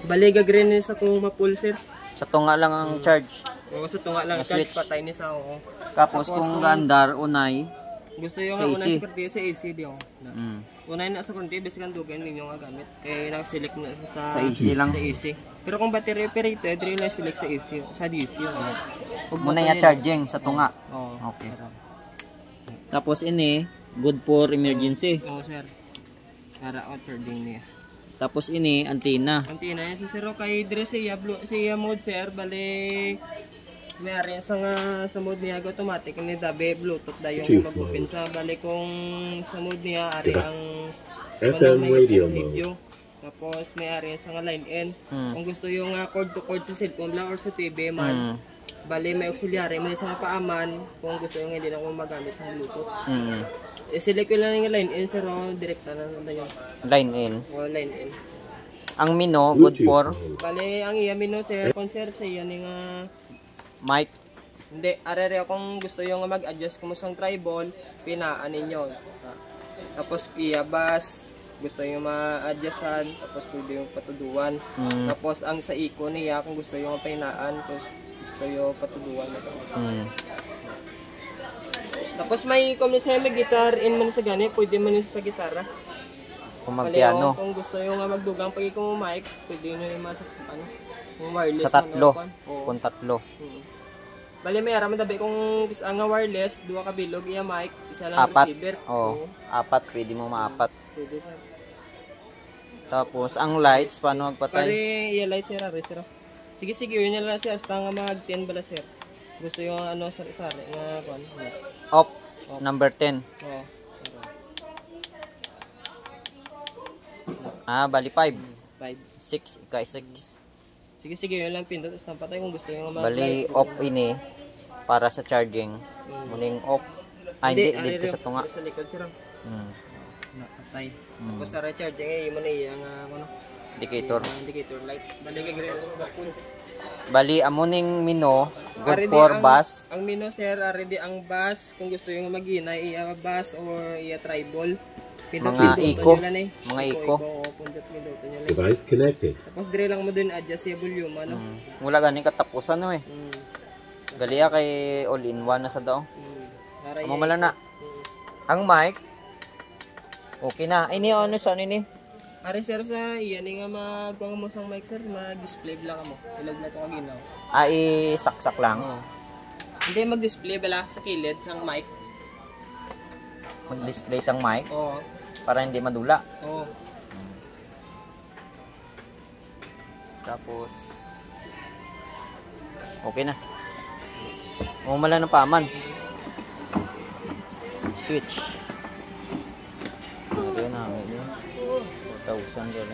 Bali gagrin ni sa kung mapul sir. Sa tunga lang ang charge. Oo, sa tunga lang charge patay ni sa oo. Tapos kung gandar unay, gusto yung nga unay sa kurti sa AC di oh. Unay na sa kurti basic ang dugan ninyo nga gamit. Kay nag-select na sa AC lang. Sa AC. Pero kung battery operated, dili na select sa AC, sa DC yun. Muna ya charging sa tunga. Oo. Okay. Tapos ini good for emergency. Oo sir. Para charging niya. Tapos ini antenna. Antenna yan sa zero kay dire siya mode sir bali may arin sa mode niya automatic ni dabe bluetooth da yung mag-open sa bali kung sa mode niya ari ang FM radio mode. Tapos may arin sa line N. Kung gusto yung cord to cord sa cellphone lang or sa TV man. Bali may auxiliary man sa paaman kung gusto yung hindi na ko magamit sa bluetooth. I-select ko lang yung line in, sir, direkta na yun. Line in? O, line in. Ang mino, good for? Bale, ang iya mino, sir, sir, sa iya nga... Mic? Hindi, arere kung gusto yung mag-adjust kung sa tribal, pinaan ninyo. Tapos, iya bass, gusto yung ma-adjustan, tapos pwede yung patuduan. Tapos, ang sa iko niya, kung gusto yung pinaan, tapos gusto yung patuduan. Tapos may kung may guitar in man sa gani, pwede man sa gitara. Kung mag-piano. Kung gusto yung magdugang pag kung mic, pwede nyo yung masaksakan. Kung wireless. Sa tatlo. Kung tatlo. Bali may araman dabi kung ang wireless, dua ka bilog, iya mic, isa lang receiver. Oo. Apat, pwede mo maapat. Pwede sir. Tapos ang lights, paano magpatay? Pare, iya lights sir, sir. Sige, yun lang sir, hasta nga mag 10 bala sir. Gusto yung ano sari-sari nga kon. Off. Number 10. Oo. Bali 5. 5. 6, ikay 6. Sige, yun lang pindot sa patay kung gusto yung bali off ini para sa charging. Muling off. Hindi dito sa tunga. Sa likod sir. Patay. Tapos sa recharging ay mo na yang ano indicator. Indicator light. Bali gagre sa full. Bali amuning mino good for bass. Ang mino sir already ang bass kung gusto yung maghinay iya bass or iya tribal. Mga eco. Mga eco. Device connected. Tapos dire lang mo din adjust yung volume ano. Wala gani katapusan no eh. Galia kay all in one na sa daw. Mamala na. Ang mic okay na. Ini ano sa ni? Ari sir sa iyan nga magkuha mo sang mic sir, mag-display lang mo. Ilog na to kaginaw. Saksak lang. Hindi mag-display bala sa kilid sang mic. Mag-display sang mic? Oo. Para hindi madula. Oo. Tapos okay na. Umala ng paman. Switch. Ito na, 4,000 doon.